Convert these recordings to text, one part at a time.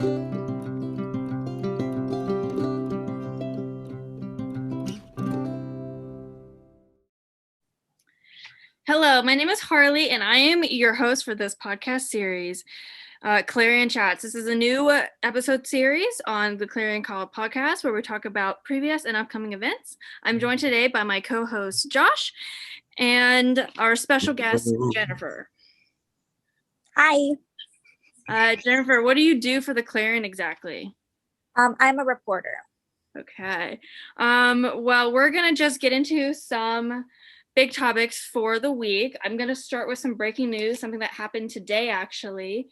Hello, my name is Harley, and I am your host for this podcast series, Clarion Chats. This is a new episode series on the Clarion Call podcast where we talk about previous and upcoming events. I'm joined today by my co-host Josh and our special guest Jennifer. Hi. Jennifer, what do you do for the Clarion exactly? I'm a reporter. Okay. Well, we're gonna just get into some big topics for the week. I'm going to start with some breaking news, something that happened today, actually.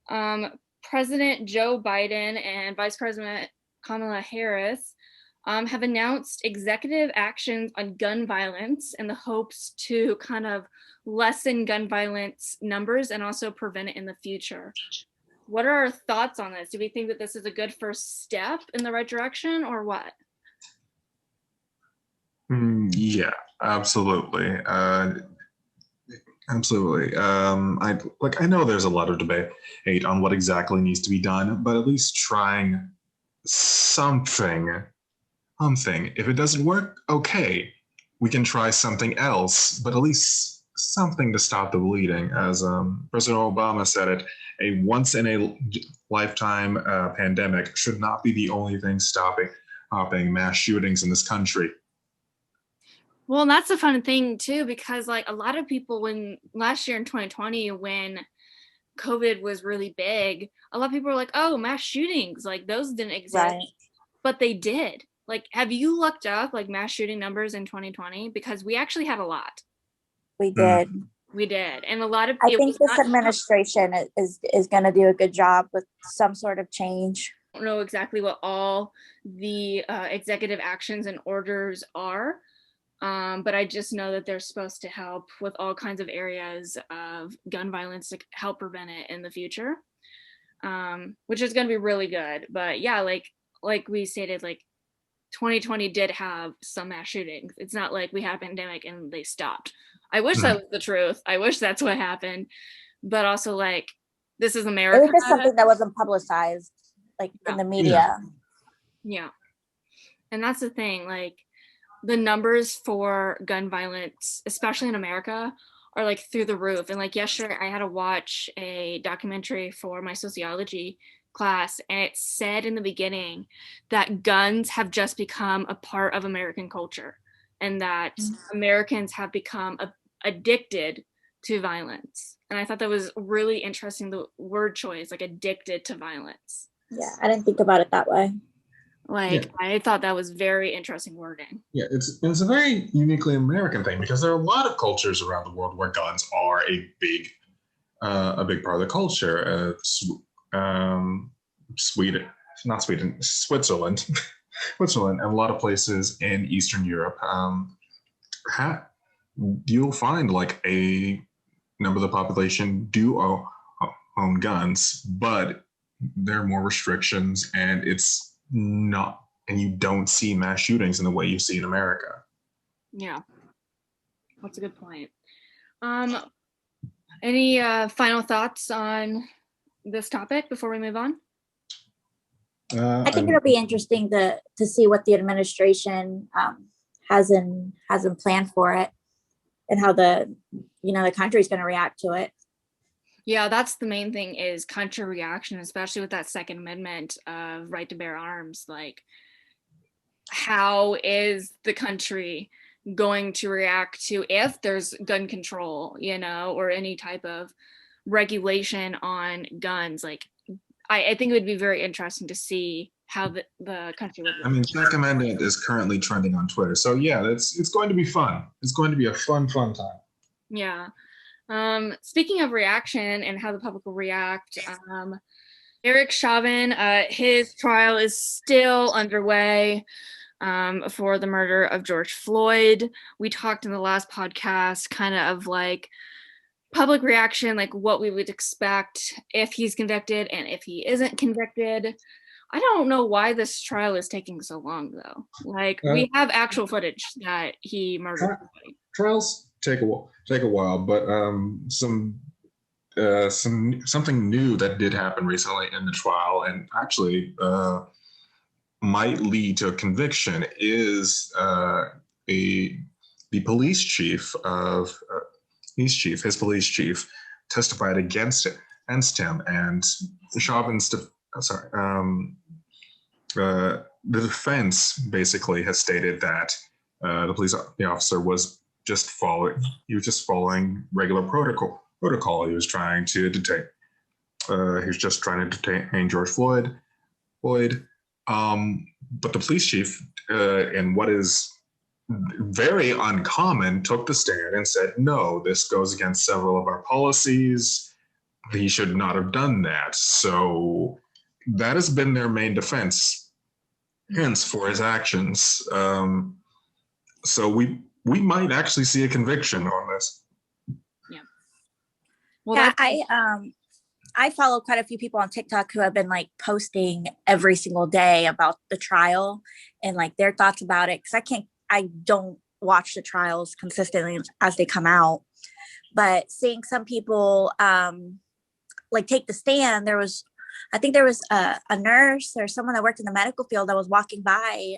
President Joe Biden and Vice President Kamala Harris have announced executive actions on gun violence in the hopes to kind of lessen gun violence numbers and also prevent it in the future. What are our thoughts on this? Do we think that this is a good first step in the right direction or what? Yeah, absolutely. Absolutely. I know there's a lot of debate on what exactly needs to be done, but at least trying something. If it doesn't work, okay, we can try something else, but at least something to stop the bleeding. As President Obama said it, a once in a lifetime pandemic should not be the only thing stopping mass shootings in this country. Well, and that's the fun thing too, because like a lot of people when last year in 2020, when COVID was really big, a lot of people were like, oh, mass shootings, like those didn't exist, right. But they did. Like, have you looked up like mass shooting numbers in 2020? Because we actually had a lot. We did. We did. And a lot of people. I think this administration is going to do a good job with some sort of change. I don't know exactly what all the executive actions and orders are. But I just know that they're supposed to help with all kinds of areas of gun violence to help prevent it in the future, which is going to be really good. But yeah, like we stated, like 2020 did have some mass shootings. It's not like we had a pandemic and they stopped. I wish that was the truth. I wish that's what happened. But also, like, this is America. It was just something that wasn't publicized, like in the media. Yeah. And that's the thing, like, the numbers for gun violence, especially in America, are like through the roof. And like yesterday, I had to watch a documentary for my sociology class, and it said in the beginning that guns have just become a part of American culture, and that Americans have become addicted to violence. And I thought that was really interesting, the word choice, like addicted to violence. Yeah, I didn't think about it that way. I thought that was very interesting wording. Yeah, it's a very uniquely American thing because there are a lot of cultures around the world where guns are a big part of the culture. Switzerland, Switzerland, and a lot of places in Eastern Europe. You'll find like a number of the population do own guns, but there are more restrictions, and you don't see mass shootings in the way you see in America. Yeah, that's a good point. Any final thoughts on this topic before we move on? I think it'll be interesting to see what the administration has in plan for it, and how the country is going to react to it. Yeah, that's the main thing, is country reaction, especially with that Second Amendment of right to bear arms. Like, how is the country going to react to if there's gun control, or any type of regulation on guns? Like, I think it would be very interesting to see how the country would react. I mean, Second Amendment is currently trending on Twitter. So yeah, it's going to be fun. It's going to be a fun time. Yeah. Speaking of reaction and how the public will react, Eric Chauvin, his trial is still underway for the murder of George Floyd. We talked in the last podcast kind of like public reaction, like what we would expect if he's convicted and if he isn't convicted. I don't know why this trial is taking so long, though. Like, we have actual footage that he murdered somebody. Trials take a while, but some something new that did happen recently in the trial, and actually might lead to a conviction, is a the police chief of his police chief testified against him, and Chauvin's the defense basically has stated that the officer was just following regular protocol. He was trying to detain. He was just trying to detain George Floyd. But the police chief, in what is very uncommon, took the stand and said, "No, this goes against several of our policies. He should not have done that." So that has been their main defense, hence for his actions. So we might actually see a conviction on this. Yeah. Well, yeah, I follow quite a few people on TikTok who have been like posting every single day about the trial and like their thoughts about it. Cause I don't watch the trials consistently as they come out, but seeing some people like take the stand, I think there was a nurse or someone that worked in the medical field that was walking by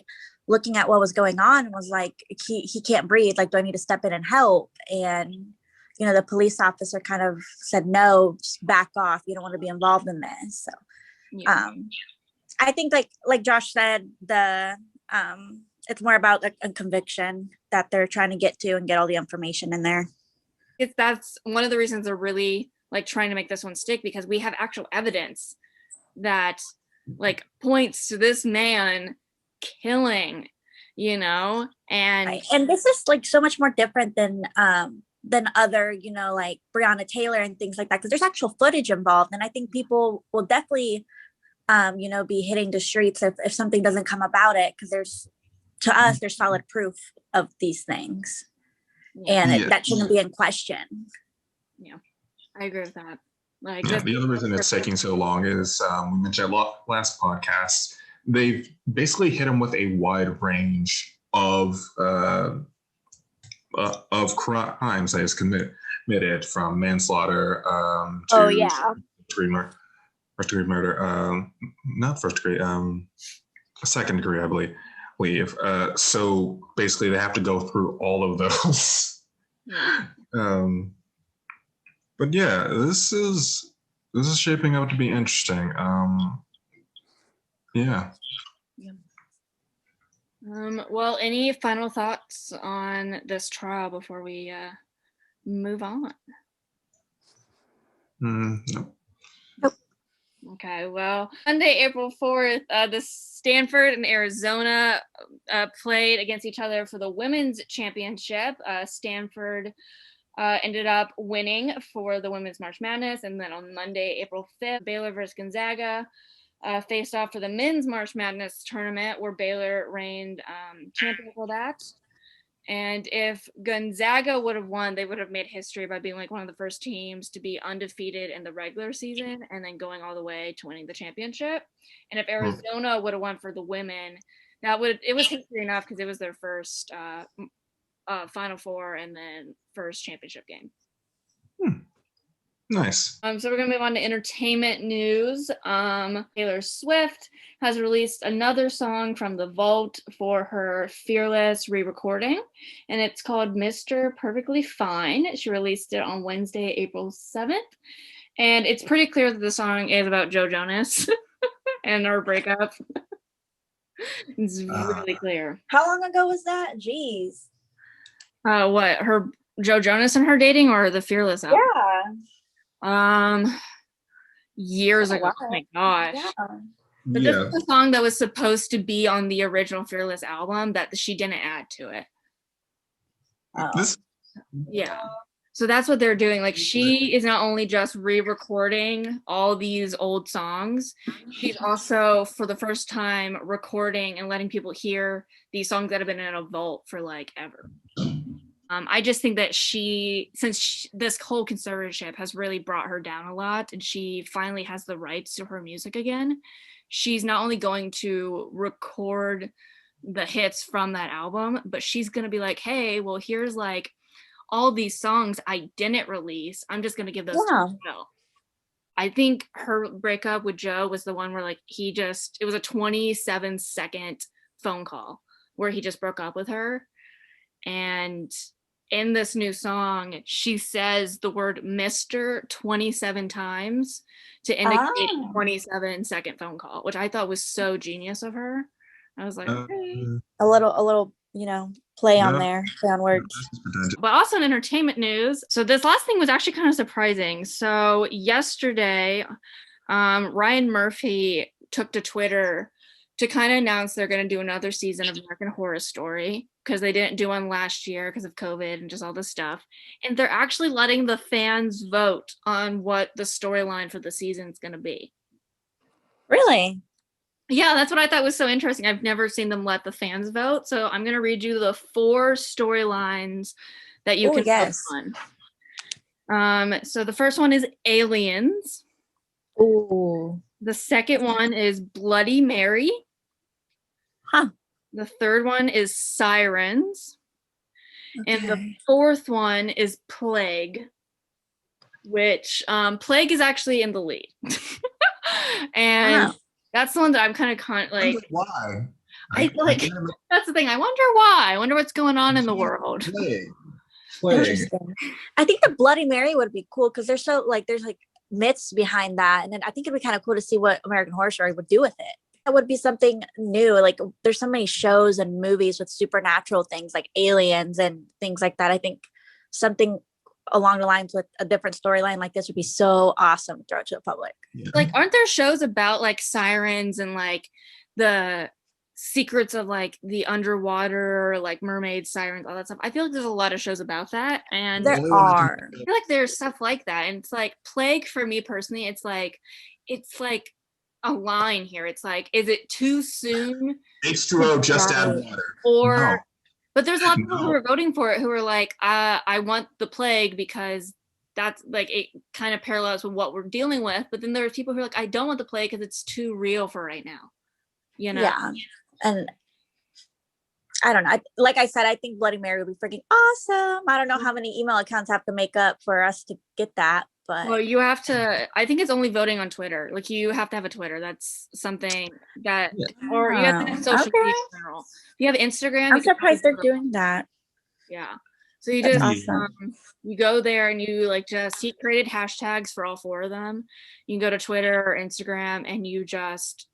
looking at what was going on and was like, he can't breathe. Like, do I need to step in and help? And, you know, the police officer kind of said, no, just back off. You don't want to be involved in this. So, yeah. I think like Josh said, it's more about a conviction that they're trying to get to and get all the information in there. That's one of the reasons they're really like trying to make this one stick, because we have actual evidence that like points to this man killing, you know, and right. And this is like so much more different than other, you know, like Breonna Taylor and things like that, because there's actual footage involved, and I think people will definitely you know, be hitting the streets if something doesn't come about it, because there's solid proof of these things. Yeah. And that shouldn't be in question. Yeah, I agree with that. Like, yeah, the other reason it's taking so long is we mentioned last podcast, they've basically hit him with a wide range of crimes that he's committed, from manslaughter to first degree murder, not first degree, second degree, I believe. So basically, they have to go through all of those. But yeah, this is shaping up to be interesting. Yeah. Well, any final thoughts on this trial before we move on? No. Okay, well, Monday, April 4th, the Stanford and Arizona played against each other for the women's championship. Stanford ended up winning for the women's March Madness. And then on Monday, April 5th, Baylor versus Gonzaga faced off for the men's March Madness tournament, where Baylor reigned champion for that. And if Gonzaga would have won, they would have made history by being like one of the first teams to be undefeated in the regular season and then going all the way to winning the championship. And if Arizona would have won for the women, it was history enough, because it was their first Final Four and then first championship game. Nice. So we're gonna move on to entertainment news. Taylor Swift has released another song from The Vault for her Fearless re-recording, and it's called Mr. Perfectly Fine. She released it on Wednesday, April 7th, and it's pretty clear that the song is about Joe Jonas and her breakup. It's really clear. How long ago was that? Jeez. What, her Joe Jonas and her dating, or the Fearless album? Yeah. Years ago. Oh my gosh. Yeah. But this is a song that was supposed to be on the original Fearless album that she didn't add to it. Yeah. So that's what they're doing. Like, she is not only just re-recording all these old songs, she's also, for the first time, recording and letting people hear these songs that have been in a vault for like ever. I just think that this whole conservatorship has really brought her down a lot, and she finally has the rights to her music again. She's not only going to record the hits from that album, but she's going to be like, hey, well, here's like all these songs I didn't release, I'm just gonna give those Yeah. to Joe. I think her breakup with Joe was the one where like it was a 27-second phone call where he just broke up with her. And in this new song, she says the word Mr. 27 times to indicate 27-second phone call, which I thought was so genius of her. I was like, okay. A little, play on there, play on words. But also in entertainment news, so this last thing was actually kind of surprising. So yesterday, Ryan Murphy took to Twitter to kind of announce they're going to do another season of American Horror Story because they didn't do one last year because of COVID and just all this stuff. And they're actually letting the fans vote on what the storyline for the season is going to be. Really? Yeah, that's what I thought was so interesting. I've never seen them let the fans vote. So I'm going to read you the 4 storylines that you can vote on. So the first one is Aliens. Ooh. The second one is Bloody Mary. Huh. The third one is Sirens. Okay. And the fourth one is Plague, which Plague is actually in the lead. And that's the one that I'm kind of like, why? That's the thing. I wonder why. I wonder what's going on in the world. Plague. Interesting. I think the Bloody Mary would be cool because there's myths behind that. And then I think it'd be kind of cool to see what American Horror Story would do with it. That would be something new. Like there's so many shows and movies with supernatural things like aliens and things like that. I think something along the lines with a different storyline like this would be so awesome to throw it to the public. Yeah. Like, aren't there shows about like sirens and like the secrets of like the underwater, like mermaids, sirens, all that stuff? I feel like there's a lot of shows about that, and there are. I feel like there's stuff like that, and it's like Plague for me personally. It's like a line here. It's like, is it too soon? H2O, just add water. Or no. But there's a lot of people who are voting for it who are like, I want the Plague because that's like, it kind of parallels with what we're dealing with. But then there's people who are like, I don't want the Plague because it's too real for right now. Yeah. And I don't know. Like I said, I think Bloody Mary would be freaking awesome. I don't know how many email accounts have to make up for us to get that. But well, you have to, I think it's only voting on Twitter. Like you have to have a Twitter. That's something that, or you have to have social media in general. If you have Instagram. I'm surprised they're doing that. Yeah. So you just, you go there and you like he created hashtags for all 4 of them. You can go to Twitter or Instagram and you just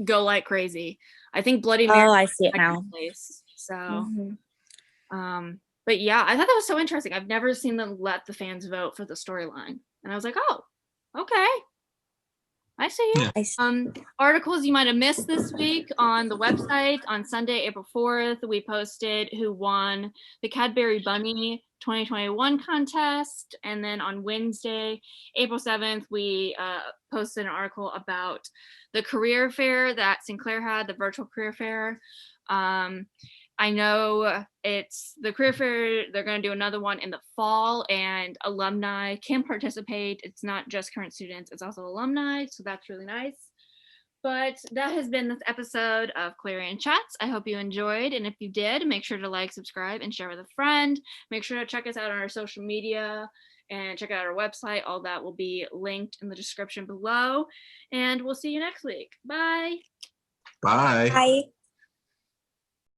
go like crazy. I think Bloody Mary. Oh, I see it now. Place. So, but yeah, I thought that was so interesting. I've never seen them let the fans vote for the storyline. And I was like, oh, okay. I see you. Yeah. Articles you might have missed this week on the website. On Sunday, April 4th, we posted who won the Cadbury Bunny 2021 contest. And then on Wednesday, April 7th, we posted an article about the career fair that Sinclair had, the virtual career fair. I know it's the career fair. They're going to do another one in the fall, and alumni can participate. It's not just current students, it's also alumni. So that's really nice. But that has been this episode of Clarion Chats. I hope you enjoyed. And if you did, make sure to like, subscribe, and share with a friend. Make sure to check us out on our social media and check out our website. All that will be linked in the description below. And we'll see you next week. Bye. Bye. Bye.